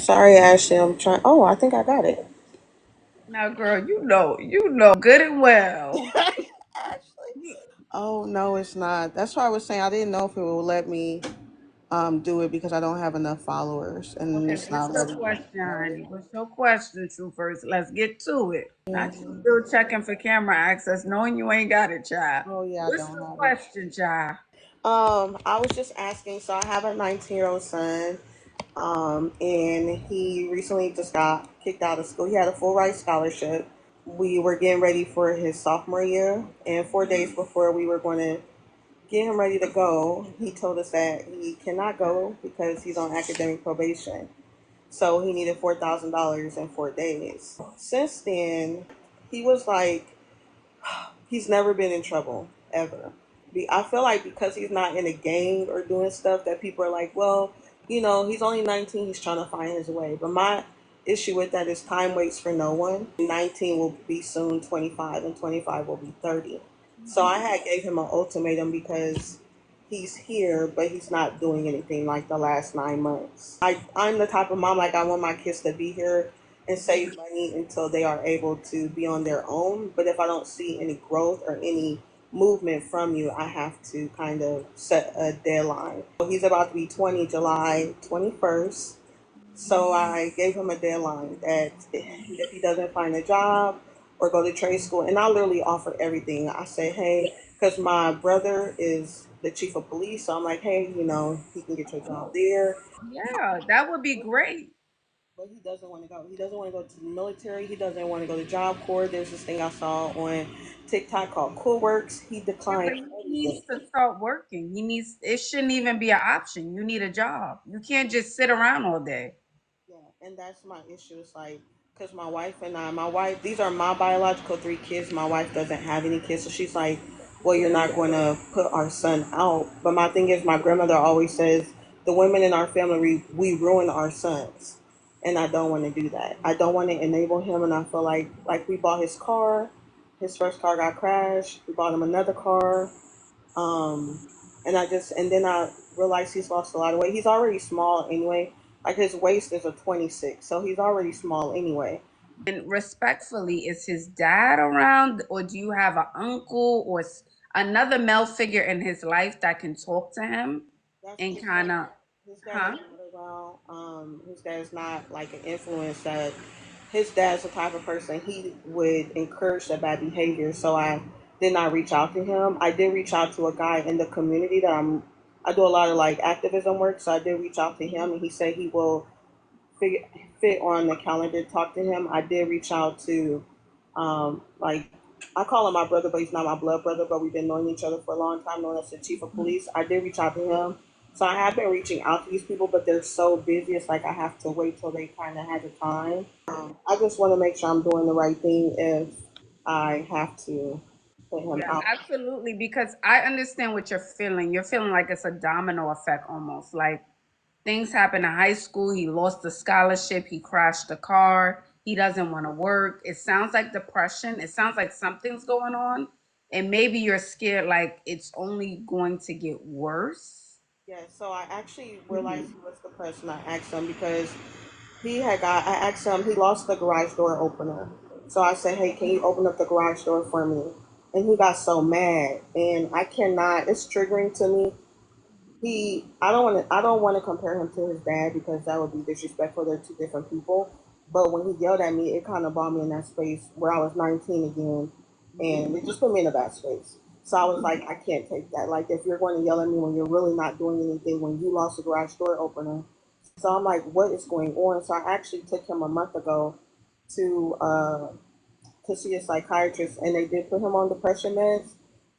Sorry, Ashley. I'm trying. Oh, I think I got it. Now, girl, you know good and well. Ashley. Oh no, it's not. That's why I was saying I didn't know if it will let me do it because I don't have enough followers, and Okay, it's what's not your letting me. question, honey? What's your question, True First? Let's get to it. Not you Mhm. still checking for camera access, knowing you ain't got it, child. Oh yeah, I What's don't the have it. question, child? I was just asking. So I have a 19-year-old son. And he recently just got kicked out of school. He had a full ride scholarship. We were getting ready for his sophomore year, and 4 days before we were going to get him ready to go, he told us that he cannot go because he's on academic probation. So he needed $4,000 in 4 days. Since then, he was like, he's never been in trouble ever. I feel like because he's not in a gang or doing stuff that people are like, well, he's only 19, he's trying to find his way. But my issue with that is time waits for no one. 19 will be soon 25, and 25 will be 30. So I had gave him an ultimatum because he's here, but he's not doing anything like the last 9 months. I'm the type of mom, like, I want my kids to be here and save money until they are able to be on their own. But if I don't see any growth or any movement from you, I have to kind of set a deadline. So he's about to be 20 July 21st. So I gave him a deadline that if he doesn't find a job or go to trade school, and I literally offer everything. I say, hey, because my brother is the chief of police, so I'm like, hey, he can get your job there. Yeah, that would be great. But he doesn't want to go. He doesn't want to go to the military. He doesn't want to go to Job Corps. There's this thing I saw on TikTok called Cool Works. He Yeah, but declined he everything. needs to start working. It shouldn't even be an option. You need a job. You can't just sit around all day. Yeah, and that's my issue. It's like, because my wife and my wife, these are my biological 3 kids. My wife doesn't have any kids. So she's like, well, you're not going to put our son out. But my thing is, my grandmother always says, the women in our family, we ruin our sons. And I don't want to do that. I don't want to enable him. And I feel like we bought his car. His first car got crashed. We bought him another car. Um, and then I realized he's lost a lot of weight. He's already small anyway. Like, his waist is a 26, so he's already small anyway. And respectfully, is his dad around, or do you have an uncle or another male figure in his life that can talk to him That's and his kind dad. of, His dad is huh? not around. His dad is not like an influence that. His dad's the type of person he would encourage the bad behavior. So I did not reach out to him. I did reach out to a guy in the community that I do a lot of like activism work. So I did reach out to him, and he said he will figure, fit on the calendar to talk to him. I did reach out to, like, I call him my brother, but he's not my blood brother, but we've been knowing each other for a long time, known as the chief of police. I did reach out to him. So I have been reaching out to these people, but they're so busy. It's like I have to wait till they kind of have the time. I just want to make sure I'm doing the right thing if I have to put him Yeah, out. absolutely. Because I understand what you're feeling. You're feeling like it's a domino effect almost. Like things happen in high school. He lost the scholarship. He crashed the car. He doesn't want to work. It sounds like depression. It sounds like something's going on. And maybe you're scared like it's only going to get worse. Yeah, so I actually realized Mhm. he was depressed, and I asked him because I asked him, he lost the garage door opener. So I said, hey, can you open up the garage door for me? And he got so mad, and I cannot, it's triggering to me. I don't want to compare him to his dad because that would be disrespectful. They're two different people. But when he yelled at me, it kind of brought me in that space where I was 19 again, and it just put me in a bad space. So I was like, I can't take that. Like, if you're going to yell at me when you're really not doing anything, when you lost the garage door opener. So I'm like, what is going on? So I actually took him a month ago to uh, to see a psychiatrist, and they did put him on depression meds.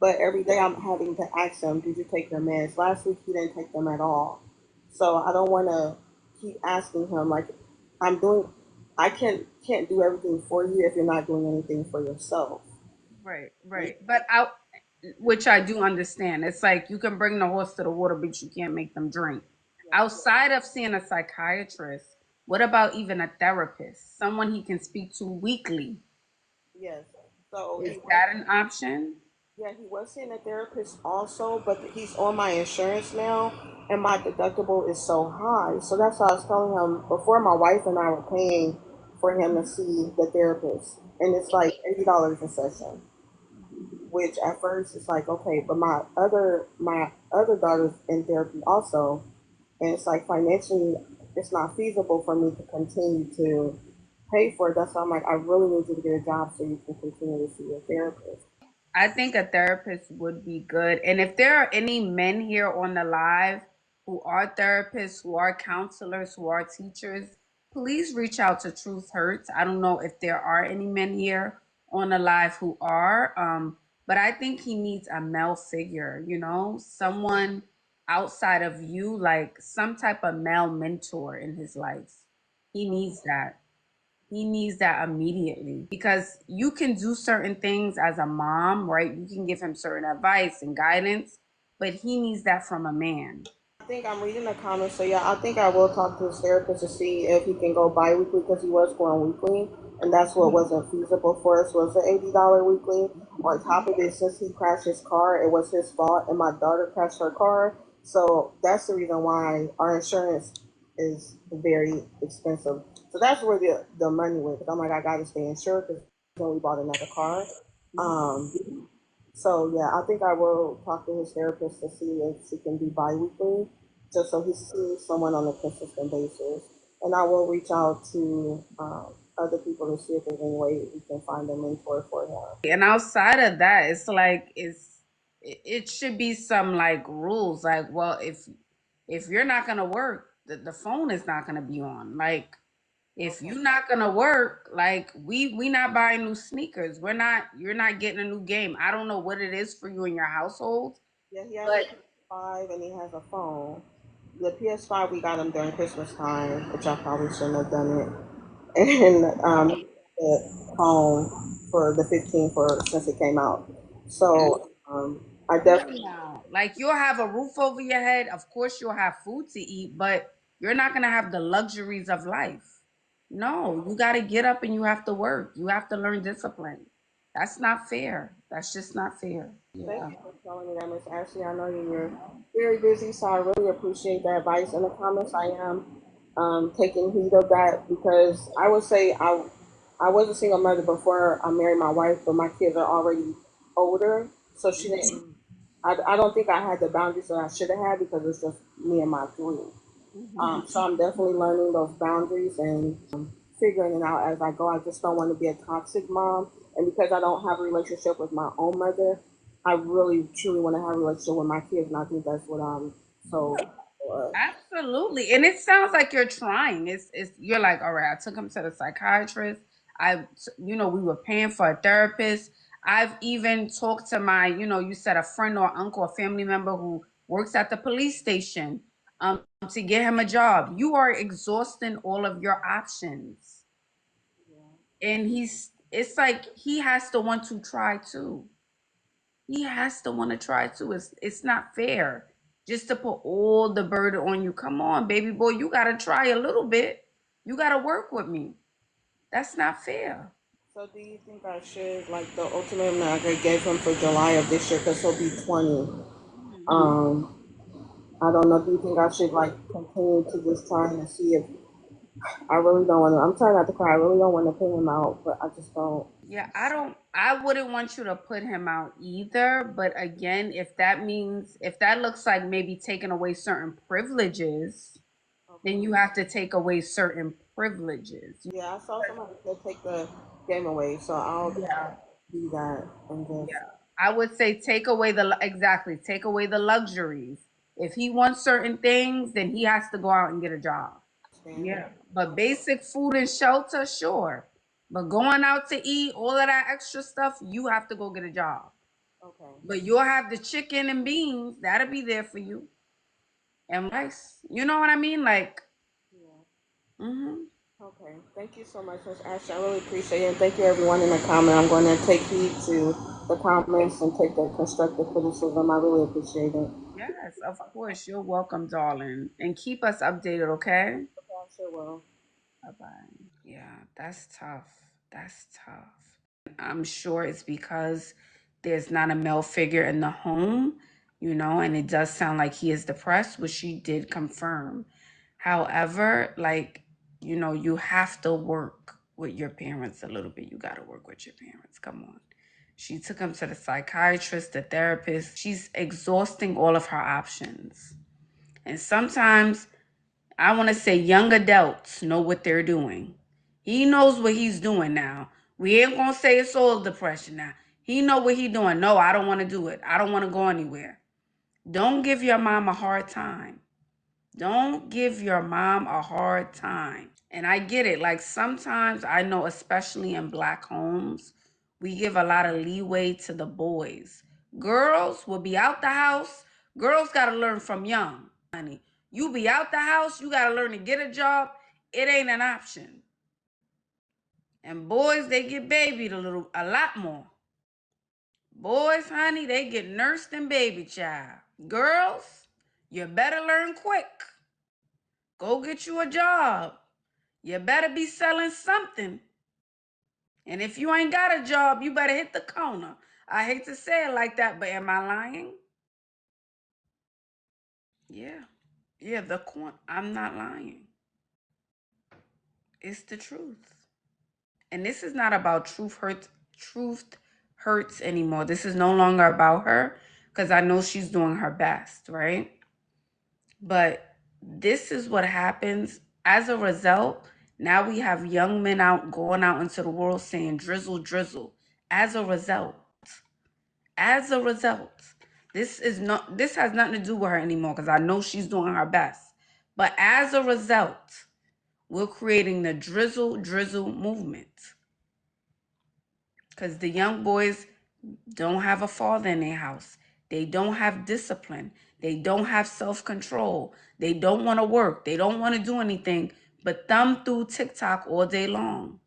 But every day I'm having to ask him, "Did you take your meds?" Last week he didn't take them at all. So I don't want to keep asking him. Like, I'm doing, I can't do everything for you if you're not doing anything for yourself. Right, right. Which I do understand. It's like you can bring the horse to the water, but you can't make them drink. Outside of seeing a psychiatrist, what about even a therapist? Someone he can speak to weekly. Yes. So Is he went. that an option? Yeah, he was seeing a therapist also, but he's on my insurance now, and my deductible is so high. So that's why I was telling him before. My wife and I were paying for him to see the therapist, and it's like $80 a session. Which at first it's like okay, but my other daughter's in therapy also, and it's like financially it's not feasible for me to continue to pay for it. That's why I'm like, I really need you to get a job so you can continue to see your therapist. I think a therapist would be good. And if there are any men here on the live who are therapists, who are counselors, who are teachers, please reach out to Truth Hurts. I don't know if there are any men here on the live who are, but I think he needs a male figure, someone outside of you, like some type of male mentor in his life. He needs that. He needs that immediately because you can do certain things as a mom, right? You can give him certain advice and guidance, but he needs that from a man. I think I'm reading the comments, so yeah, I think I will talk to his therapist to see if he can go bi-weekly because he was going weekly, and that's what wasn't feasible for us was the $80 weekly. On top of it, since he crashed his car, it was his fault, and my daughter crashed her car, so that's the reason why our insurance is very expensive. So that's where the money went. Because I'm like, I got to stay insured because when we bought another car. So yeah, I think I will talk to his therapist to see if she can be biweekly, just so he sees someone on a consistent basis. And I will reach out to other people to see if there's any way we can find a mentor for him. And outside of that, it's like it should be some like rules. Like, well, if you're not gonna work, the phone is not gonna be on. Like if Okay. you're not gonna work, like we not buying new sneakers. You're not getting a new game. I don't know what it is for you in your household, Yeah, he has a but PS5 and he has a phone. The PS5 we got him during Christmas time, which I probably shouldn't have done it. And the phone for the 15 for since it came out. So I come on definitely. now. Like you'll have a roof over your head. Of course you'll have food to eat, but you're not gonna have the luxuries of life. No, you gotta get up and you have to work. You have to learn discipline. That's not fair. That's just not fair. Thank Yeah. you for telling me that, Miss Ashley. I know you're very busy, so I really appreciate the advice and the comments. I am taking heed of that because I would say I was a single mother before I married my wife, but my kids are already older, so she didn't. I don't think I had the boundaries that I should have had because it's just me and my three. So I'm definitely learning those boundaries and figuring it out as I go. I just don't want to be a toxic mom, and because I don't have a relationship with my own mother, I really truly want to have a relationship with my kids, and I think that's what I'm so. Absolutely. And it sounds like you're trying. It's you're like, all right, I took him to the psychiatrist. We were paying for a therapist. I've even talked to my, you said a friend or uncle, a family member who works at the police station, to get him a job. You are exhausting all of your options. And it's like he has to want to try too. He has to want to try too. It's not fair just to put all the burden on you. Come on, baby boy, you gotta try a little bit. You gotta work with me. That's not fair. So do you think I should like the ultimatum that I gave him for July of this year because he'll be 20? Um, I don't know. Do you think I should like continue to just try and see if I really don't want to? I'm trying not to cry. I really don't want to pay him out, but I just don't. Yeah, I wouldn't want you to put him out either. But again, if that looks like maybe taking away certain privileges, then Okay. you have to take away certain privileges. Yeah, I saw somebody said take the game away, so I'll Yeah. do that and just Yeah. I would say take away the luxuries. If he wants certain things, then he has to go out and get a job. stand it. Yeah. But basic food and shelter, sure. But going out to eat, all of that extra stuff, you have to go get a job. Okay. But you'll have the chicken and beans, that'll be there for you. And rice. You know what I mean? Like, Yeah. hmm Okay. Thank you so much, Miss Ashley. I really appreciate it. And thank you, everyone in the comment. I'm going to take heed to the comments and take the constructive criticism. I really appreciate it. yes, of course. You're welcome, darling. And keep us updated, okay? Okay, I sure will. Bye bye. Yeah, that's tough. That's tough. I'm sure it's because there's not a male figure in the home, and it does sound like he is depressed, which she did confirm. However, you have to work with your parents a little bit. You got to work with your parents. Come on. She took him to the psychiatrist, the therapist. She's exhausting all of her options. And sometimes, I want to say young adults know what they're doing. He knows what he's doing now. We ain't going to say it's all depression now. He know what he's doing. No, I don't want to do it. I don't want to go anywhere. Don't give your mom a hard time. Don't give your mom a hard time. And I get it. Like sometimes I know, especially in Black homes, we give a lot of leeway to the boys. Girls will be out the house. Girls got to learn from young, honey. You be out the house. You got to learn to get a job. It ain't an option. And boys, they get babied a lot more. Boys, honey, they get nursed and baby child. Girls, you better learn quick. Go get you a job. You better be selling something. And if you ain't got a job, you better hit the corner. I hate to say it like that, but am I lying? Yeah. Yeah, the corner. I'm not lying. It's the truth. And this is not about truth hurts anymore. This is no longer about her, because I know she's doing her best, right? But this is what happens as a result. Now we have young men going out into the world saying drizzle, drizzle. As a result, this has nothing to do with her anymore, because I know she's doing her best. But as a result, we're creating the drizzle, drizzle movement, because the young boys don't have a father in their house. They don't have discipline. They don't have self-control. They don't want to work. They don't want to do anything but thumb through TikTok all day long.